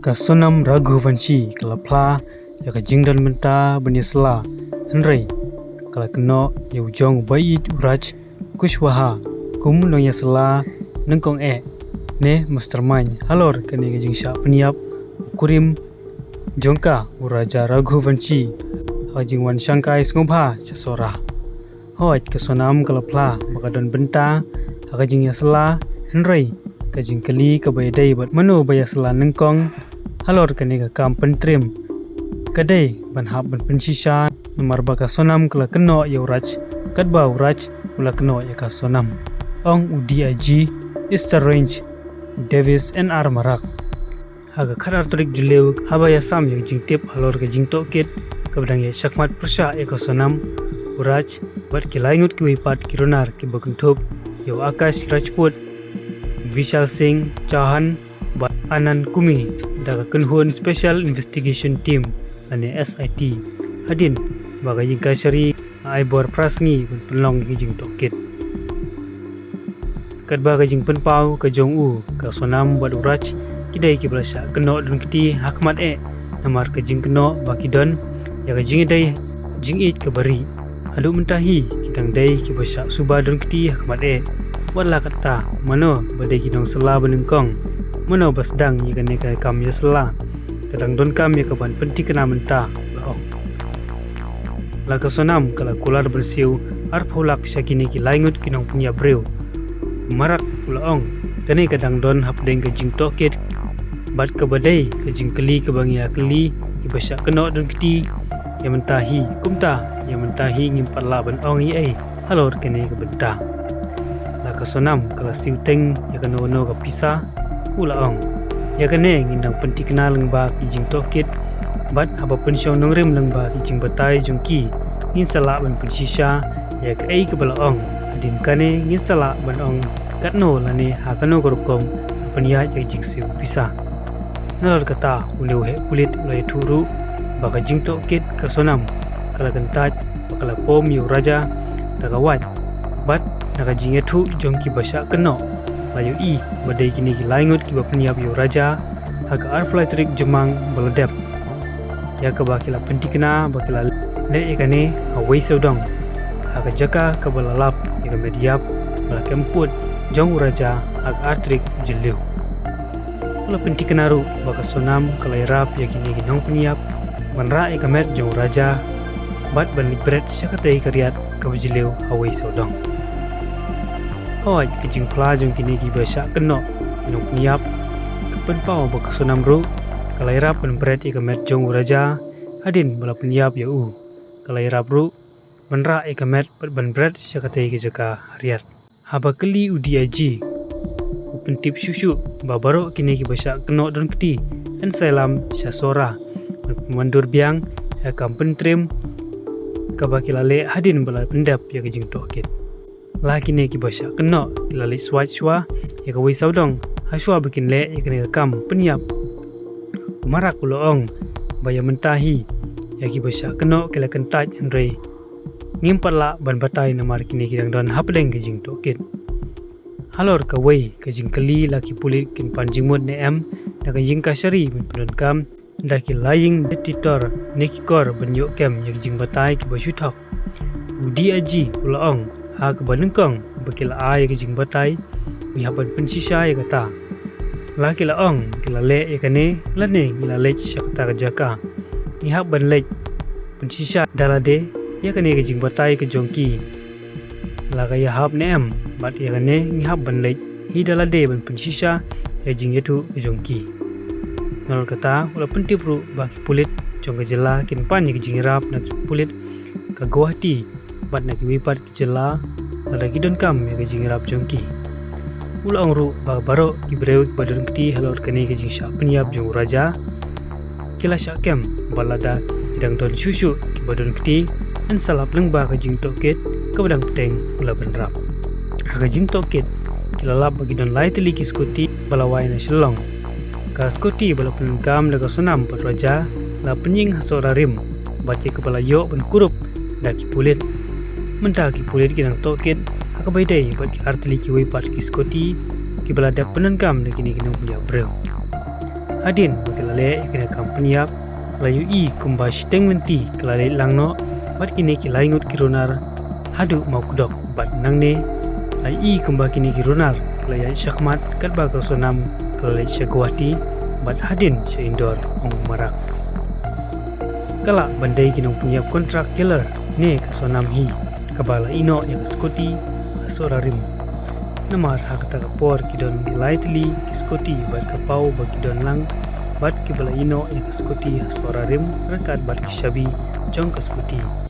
ka Sonam Raghuvanshi kalapla ya ka jingdan benta benisla Henry kala keno ya ujong bayit uraj kushwaha kum no ya sela nengkong ne mastermind halor kani ka jingsha peniap kurim jongka uraja Raghuvanshi hajing wan shangkai ngobha sasora hoj ka Sonam kalapla bakadon benta hajing ya sela Henry kajing kali ka baydai bat mano bayasla nengkong halor kani ka kam pentrim kadai ban hab ban pensisha nomor baka Sonam kala keno ya uraj kadba uraj ula keno ya ka Sonam ong UDIG Easter Range Davis NR Marak haga khadar torik julew haba ya sam ya jing tip halor ka jing tokit kabdang ya shakmat persha ya ka Sonam uraj bat kilaingut ki wipat kironar ki bakunthop ya Akash Rajput Vishal Singh Chauhan bat Anand Kumi daga Kunhun Special Investigation Team ane SIT hadin baga yingka syari aibor prasngi penlong jing tokit kadba ka jing penpau ka jong ka Sonam bat uraj kidai ki belasya keno dun kiti hakmat namar ka jing keno bakidon ya ka jing dai jing ka bari adu mentahi kidang dai ki belasya suba dun kiti hakmat wala kata mano badai kinong sela benengkong mano basdang ya kane ka kam ya sela kadang don kam ya kaban penti kena menta laong laka Sonam kala kular bersiu arpulak syakini ki laingut kinong punya breu marak laong kane kadang don hapdeng ka jing tokit bat ka badai ka jing keli ka bangia keli ibasya keno don kiti ya mentahi kumta ya mentahi ngimpat laban ong ai halor kane ka benta ka Sonam kala siuteng ya kano no ka pisa ulaong ya kane ngindang penti kenal ngba kijing tokit bat haba pensyong nongrim lengba kijing batai jongki ngin sala ban pensisha ya ka ai ka balaong adin kane ngin sala ban ong katno lane ha kano korkom penia ya jing siu pisa nalor kata uleu he kulit ulai turu baka jing tokit ka Sonam kala kentat bakala pom yu raja daga wat bat naka jinge thu jongki basya keno layu badai kini ki laingut ki bapniap yo raja haga arfly trik jemang baladep ya ka bakila pentikna bakila le ikane awai sodong haga jaka ka balalap ya mediap bala kemput jong raja haga artrik jelew ula pentikna ru baka Sonam kalairap ya kini ki nong peniap manra ikamet jong raja bat ban libret syakatai kariat ka bajelew awai sodong hoj kijing pla jong kini ki basya keno kinong peniap kepen pau baka Sonam ru kalairap pen bret ikamet jong raja hadin bala peniap ya kalairap ru menra ikamet ban bret syakatai ki jaka hariat haba keli UDIG pentip syusyu babaro kini ki basya keno don keti en salam syasora pemandur biang ya kampen trim kabakilale hadin bala pendap ya kijing tokit laki ne ki basya keno kilali swat shwa ya ka wisaudong haswa bikin le ya kene kam peniap marak uloong baya mentahi ya ki basya keno kila kentaj Henry ngimpatla ban batai namar kini kidang don hapdeng ke jing tokit halor ka wei ke jing keli laki pulit kin panjingmut ne da ka jing kasari penun kam da ki laying editor nekikor benyuk kem ya jing batai ki basyuthok UDIG uloong ha ka banengkong bakila ai ka jing batai ni haban pensisha ya kata laki laong kila le ya kane lane ngila le syakta ka jaka ni haban le pensisha dalade ya kane ka jing batai ka jongki la ka ya hab nem bat ya kane ni haban le hi dalade ban pensisha ya jing yetu jongki nol kata ula pentip ru baki pulit jong ka jela kin pan ya jing rap na pulit ka Guwahati bat na kiwipat kijela ada kidon kam ya kajing rap jongki ulang ru baro ibreu badon kiti halor kani kajing syak peniap jong raja kila syakem balada idang don syusyu ki badon kiti en salap lengba kajing tokit ka badang peteng ula benrap kajing tokit kila lap bagi don lai teli ki skuti balawai na silong ka skuti bala penkam daga Sonam pat raja la penying hasora rim baca kepala yok ben kurup daki pulit mentah ki pulit kinang tokit haka baidai bat ki artili ki wipat ki skoti ki balada penengkam da kini kinang punya breu adin bakilale ikina kampaniak layu I kumba shiteng menti kelale langno bat kini kilai ngut kironar hadu mau kudok bat nangne lai I kumba kini kironar kelaya syakmat kat bakal sonam kelale syagwati bat hadin syindor ong marak kala bandai kinong punya kontrak killer ne kasonam hi kabala ino yang skuti asorarim namar hakta kapor kidon lightly skuti bat kapau bakidon lang bat kibala ino yang skuti asorarim rekat bat kishabi jong skuti